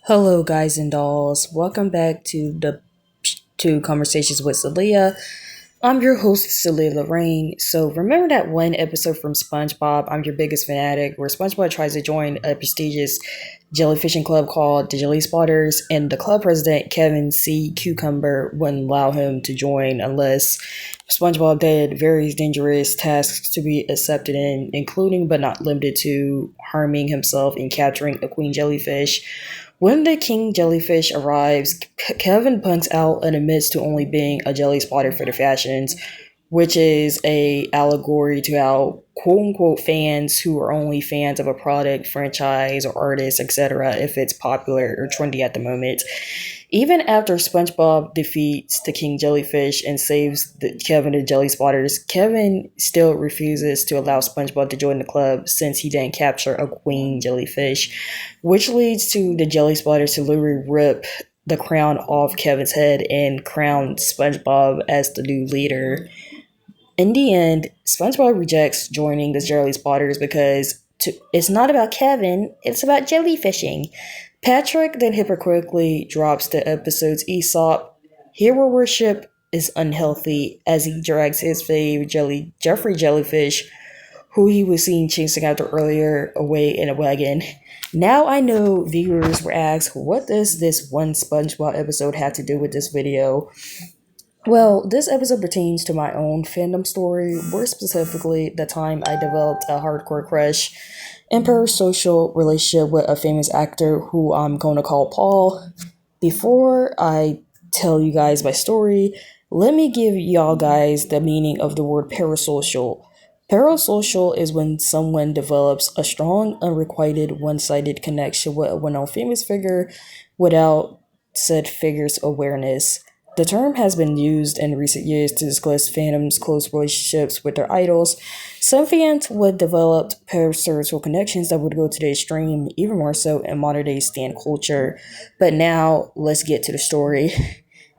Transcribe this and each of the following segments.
Hello, guys and dolls. Welcome back to the Conversations with Xalea. I'm your host, Xalea Lorraine. So remember that one episode from SpongeBob, I'm Your Biggest Fanatic, where SpongeBob tries to join a prestigious jellyfishing club called the Jelly Spotters, and the club president, Kevin C. Cucumber, wouldn't allow him to join unless SpongeBob did various dangerous tasks to be accepted in, including but not limited to harming himself and capturing a queen jellyfish. When the king jellyfish arrives, Kevin punks out and admits to only being a jelly spotter for the fashions, which is a allegory to how quote unquote fans who are only fans of a product, franchise, or artist, etc., if it's popular or trendy at the moment. Even after SpongeBob defeats the King Jellyfish and saves Kevin the Jelly Spotters, Kevin still refuses to allow SpongeBob to join the club since he didn't capture a Queen Jellyfish, which leads to the Jelly Spotters to literally rip the crown off Kevin's head and crown SpongeBob as the new leader. In the end, SpongeBob rejects joining the Jelly Spotters because it's not about Kevin, it's about jellyfishing. Patrick then hypocritically drops the episode's Aesop. Hero worship is unhealthy as he drags his fave Jeffrey Jellyfish, who he was seen chasing after earlier, away in a wagon. Now I know viewers were asked, what does this one SpongeBob episode have to do with this video? Well, this episode pertains to my own fandom story, more specifically the time I developed a hardcore crush and parasocial relationship with a famous actor who I'm going to call Paul. Before I tell you guys my story, let me give y'all guys the meaning of the word parasocial. Parasocial is when someone develops a strong, unrequited, one-sided connection with a well-known famous figure without said figure's awareness. The term has been used in recent years to discuss fandoms' close relationships with their idols. Some fans would develop parasocial connections that would go to the extreme, even more so in modern day stan culture. But now, let's get to the story.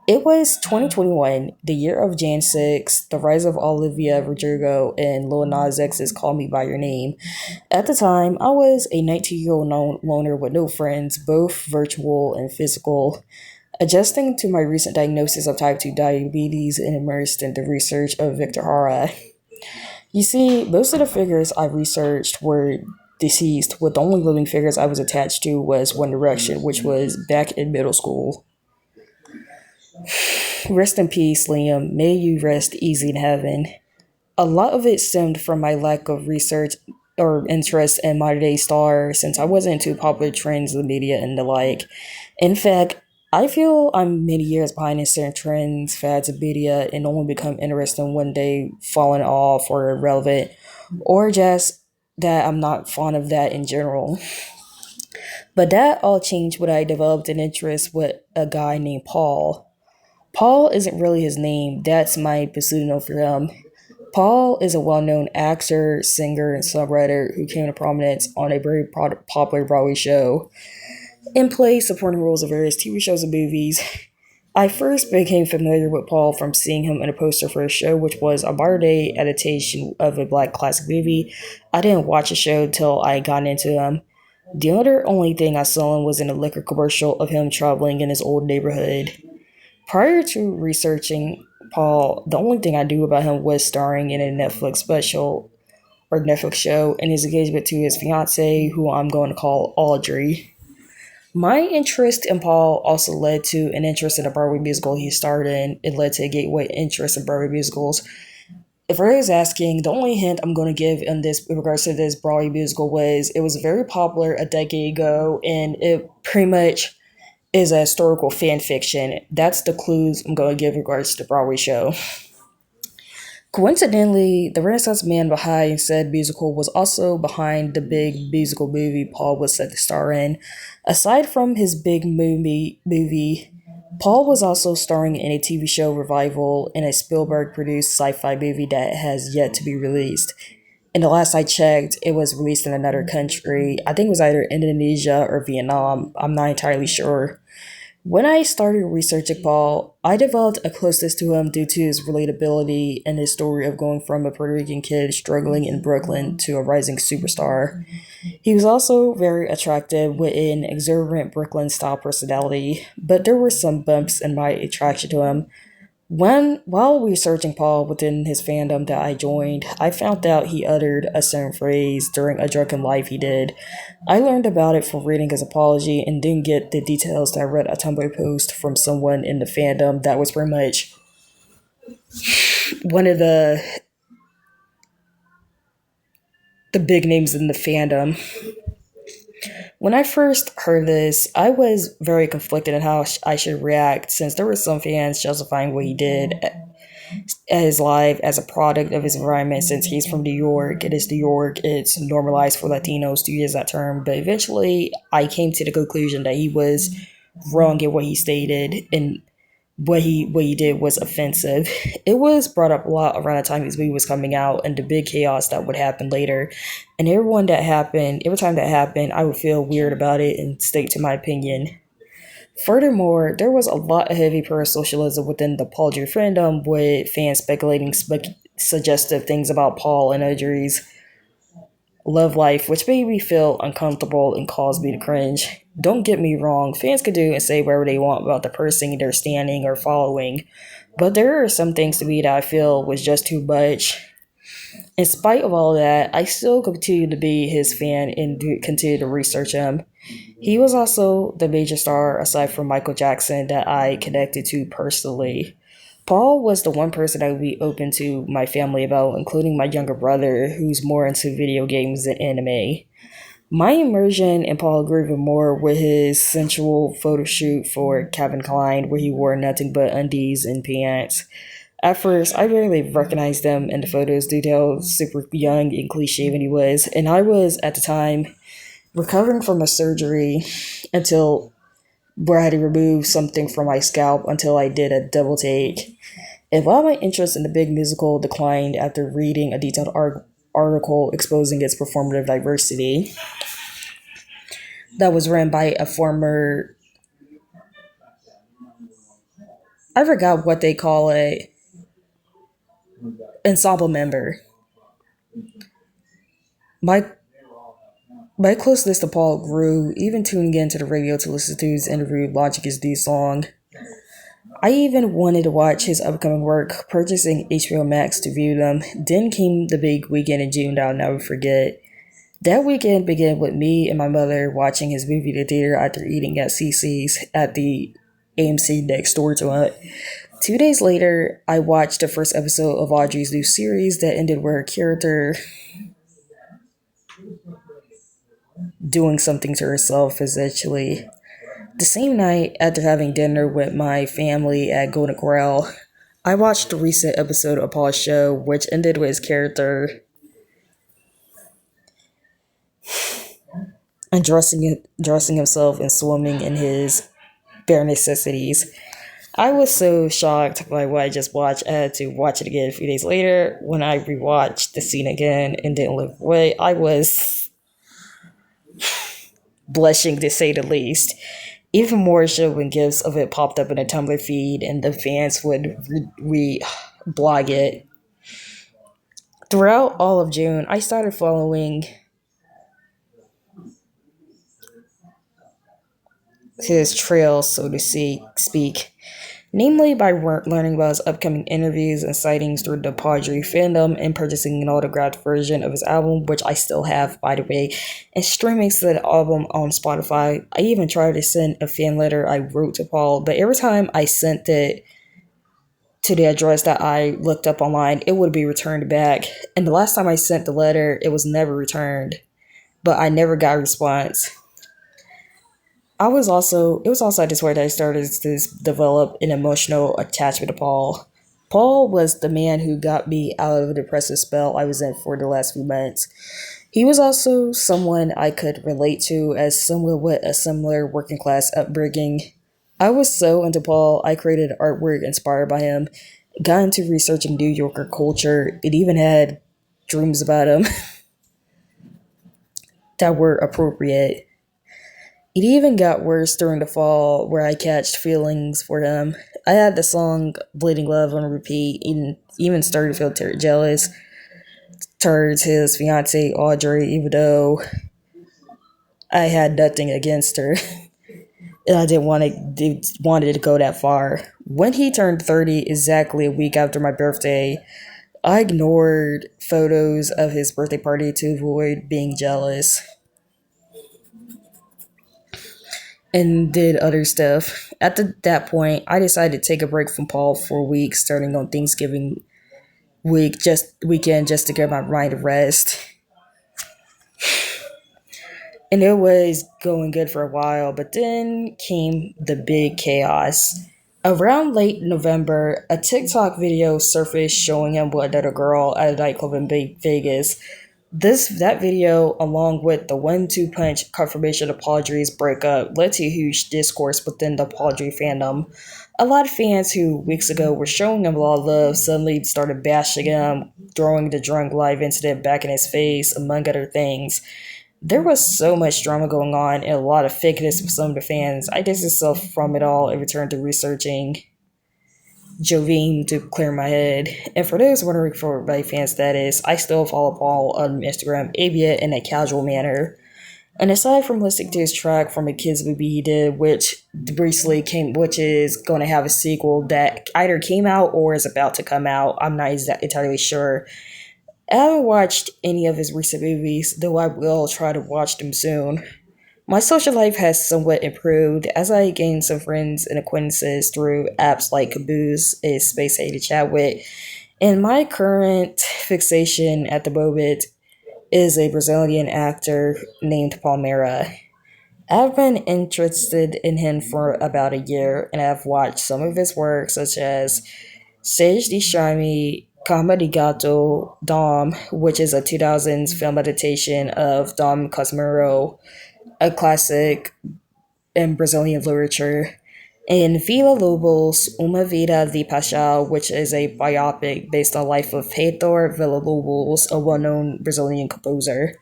It was 2021, the year of Jan 6, the rise of Olivia Rodrigo and Lil Nas X's Call Me By Your Name. At the time, I was a 19-year-old loner with no friends, both virtual and physical, adjusting to my recent diagnosis of type 2 diabetes and immersed in the research of Victor Hara. You see, most of the figures I researched were deceased, with the only living figures I was attached to was One Direction, which was back in middle school. Rest in peace, Liam. May you rest easy in heaven. A lot of it stemmed from my lack of research or interest in modern day stars, since I wasn't into popular trends in the media and the like. In fact, I feel I'm many years behind in certain trends, fads, and media, and only become interested one day, falling off or irrelevant, or just that I'm not fond of that in general. But that all changed when I developed an interest with a guy named Paul. Paul isn't really his name, that's my pseudonym for him. Paul is a well-known actor, singer, and songwriter who came to prominence on a very popular Broadway show and plays supporting roles in various TV shows and movies. I first became familiar with Paul from seeing him in a poster for a show, which was a modern-day adaptation of a black classic movie. I didn't watch the show until I got into him. The only thing I saw him was in a liquor commercial of him traveling in his old neighborhood. Prior to researching Paul, the only thing I knew about him was starring in a Netflix special or Netflix show and his engagement to his fiancee, who I'm going to call Audrey. My interest in Paul also led to an interest in a Broadway musical he starred in. It led to a gateway interest in Broadway musicals. If I was asking, the only hint I'm going to give in this in regards to this Broadway musical was it was very popular a decade ago, and it pretty much is a historical fan fiction. That's the clues I'm going to give in regards to the Broadway show. Coincidentally, the Renaissance man behind said musical was also behind the big musical movie Paul was set to star in. Aside from his big movie, Paul was also starring in a TV show revival in a Spielberg-produced sci-fi movie that has yet to be released. And the last I checked, it was released in another country. I think it was either Indonesia or Vietnam. I'm not entirely sure. When I started researching Paul, I developed a closeness to him due to his relatability and his story of going from a Puerto Rican kid struggling in Brooklyn to a rising superstar. He was also very attractive with an exuberant Brooklyn style personality, but there were some bumps in my attraction to him. While researching Paul within his fandom that I joined, I found out he uttered a certain phrase during a drunken life he did. I learned about it from reading his apology and didn't get the details that I read a Tumblr post from someone in the fandom that was pretty much one of the big names in the fandom. When I first heard this, I was very conflicted on how I should react since there were some fans justifying what he did at his life as a product of his environment since he's from New York. It is New York. It's normalized for Latinos to use that term. But eventually, I came to the conclusion that he was wrong in what he stated and what he did was offensive. It was brought up a lot around the time his movie was coming out and the big chaos that would happen later. And every time that happened, I would feel weird about it and state to my opinion. Furthermore, there was a lot of heavy parasocialism within the Paul Drew fandom, with fans speculating suggestive things about Paul and Audrey's love life, which made me feel uncomfortable and caused me to cringe. Don't get me wrong, fans can do and say whatever they want about the person they're standing or following, but there are some things to me that I feel was just too much. In spite of all that, I still continue to be his fan and continue to research him. He was also the major star, aside from Michael Jackson, that I connected to personally. Paul was the one person I would be open to my family about, including my younger brother, who's more into video games than anime. My immersion in Paul grew even more with his sensual photo shoot for Calvin Klein, where he wore nothing but undies and pants. At first, I barely recognized him in the photos due to how super young and cliche when he was, and I was, at the time, recovering from a surgery until where I had to remove something from my scalp until I did a double take. And while my interest in the big musical declined after reading a detailed article exposing its performative diversity that was written by a former, I forgot what they call it, ensemble member. My my closeness to Paul grew, even tuning into the radio to listen to his interview launching his new song. I even wanted to watch his upcoming work, purchasing HBO Max to view them. Then came the big weekend in June that I'll never forget. That weekend began with me and my mother watching his movie at the theater after eating at CC's at the AMC next door to it. 2 days later, I watched the first episode of Audrey's new series that ended with her character doing something to herself, essentially. The same night, after having dinner with my family at Golden Corral, I watched the recent episode of Paul's show, which ended with his character undressing himself and swimming in his bare necessities. I was so shocked by what I just watched. I had to watch it again a few days later. When I rewatched the scene again and didn't look away, I was blushing to say the least. Even more so when gifs of it popped up in a Tumblr feed and the fans would blog it. Throughout all of June, I started following his trail, so to speak, namely by learning about his upcoming interviews and sightings through the Padre fandom and purchasing an autographed version of his album, which I still have, by the way, and streaming the album on Spotify. I even tried to send a fan letter I wrote to Paul, but every time I sent it to the address that I looked up online, it would be returned back. And the last time I sent the letter, it was never returned, but I never got a response. It was also at this point that I started to develop an emotional attachment to Paul. Paul was the man who got me out of the depressive spell I was in for the last few months. He was also someone I could relate to as someone with a similar working class upbringing. I was so into Paul, I created artwork inspired by him, got into researching New Yorker culture, and even had dreams about him that were appropriate. It even got worse during the fall, where I catched feelings for him. I had the song Bleeding Love on repeat, and even started to feel jealous towards his fiancee Audrey, even though I had nothing against her. And I didn't wanted to go that far. When he turned 30, exactly a week after my birthday, I ignored photos of his birthday party to avoid being jealous and did other stuff. That point, I decided to take a break from Paul for a week, starting on Thanksgiving weekend, just to get my mind to rest. And it was going good for a while, but then came the big chaos. Around late November, a TikTok video surfaced showing him with another girl at a nightclub in Vegas. That video, along with the 1-2 punch confirmation of Padres breakup, led to a huge discourse within the Padre fandom. A lot of fans who weeks ago were showing him a lot of love suddenly started bashing him, throwing the drunk live incident back in his face, among other things. There was so much drama going on and a lot of fakeness with some of the fans. I distanced myself from it all and returned to researching Jovine to clear my head. And for those wondering for my fan status, I still follow Paul on Instagram, albeit in a casual manner. And aside from listening to his track from a kids movie he did, which is going to have a sequel that either came out or is about to come out, I'm not entirely sure. I haven't watched any of his recent movies, though I will try to watch them soon. My social life has somewhat improved as I gained some friends and acquaintances through apps like Caboose, a space to chat with, and my current fixation at the moment is a Brazilian actor named Palmeira. I've been interested in him for about a year, and I've watched some of his work, such as Sage de Charme, Comedy Gato, Dom, which is a 2000s film adaptation of Dom Cosmero, a classic in Brazilian literature, and Vila Lobos, Uma Vida de Paixão, which is a biopic based on the life of Heitor Villa-Lobos, a well-known Brazilian composer.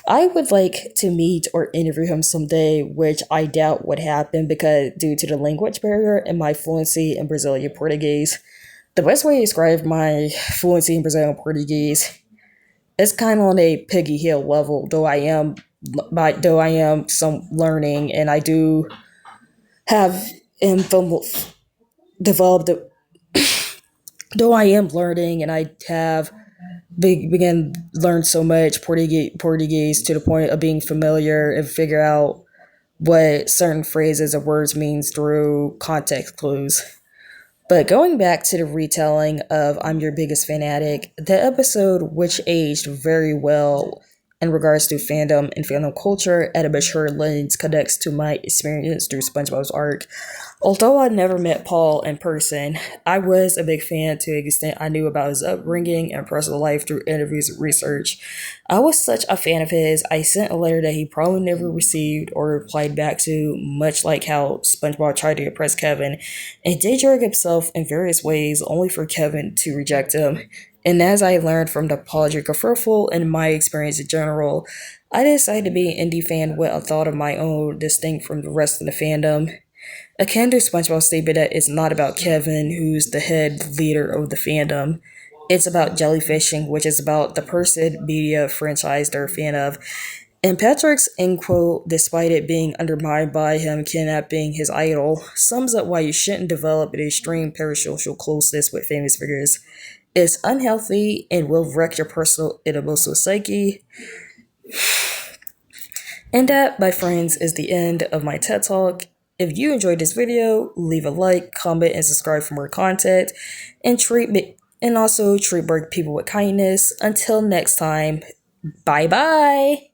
I would like to meet or interview him someday, which I doubt would happen because due to the language barrier and my fluency in Brazilian Portuguese. The best way to describe my fluency in Brazilian Portuguese is kind of on a piggy heel level, though I am some learning, and I do have developed. Though I am learning, and I have began learn so much Portuguese to the point of being familiar and figure out what certain phrases or words means through context clues. But going back to the retelling of I'm Your Biggest Fanatic, the episode, which aged very well in regards to fandom and fandom culture at a mature lens, connects to my experience through SpongeBob's arc. Although I never met Paul in person, I was a big fan to the extent I knew about his upbringing and personal life through interviews and research. I was such a fan of his, I sent a letter that he probably never received or replied back to, much like how SpongeBob tried to impress Kevin, and did drag himself in various ways only for Kevin to reject him. And as I learned from the apology kerfuffle and my experience in general, I decided to be an indie fan with a thought of my own, distinct from the rest of the fandom. Akin to SpongeBob's statement that it's not about Kevin, who's the head leader of the fandom. It's about jellyfishing, which is about the person, media, franchise they're a fan of. And Patrick's end quote, despite it being undermined by him kidnapping his idol, sums up why you shouldn't develop an extreme parasocial closeness with famous figures. It's unhealthy and will wreck your personal and emotional psyche. And that, my friends, is the end of my TED Talk. If you enjoyed this video, leave a like, comment, and subscribe for more content. And also treat people with kindness. Until next time, bye bye.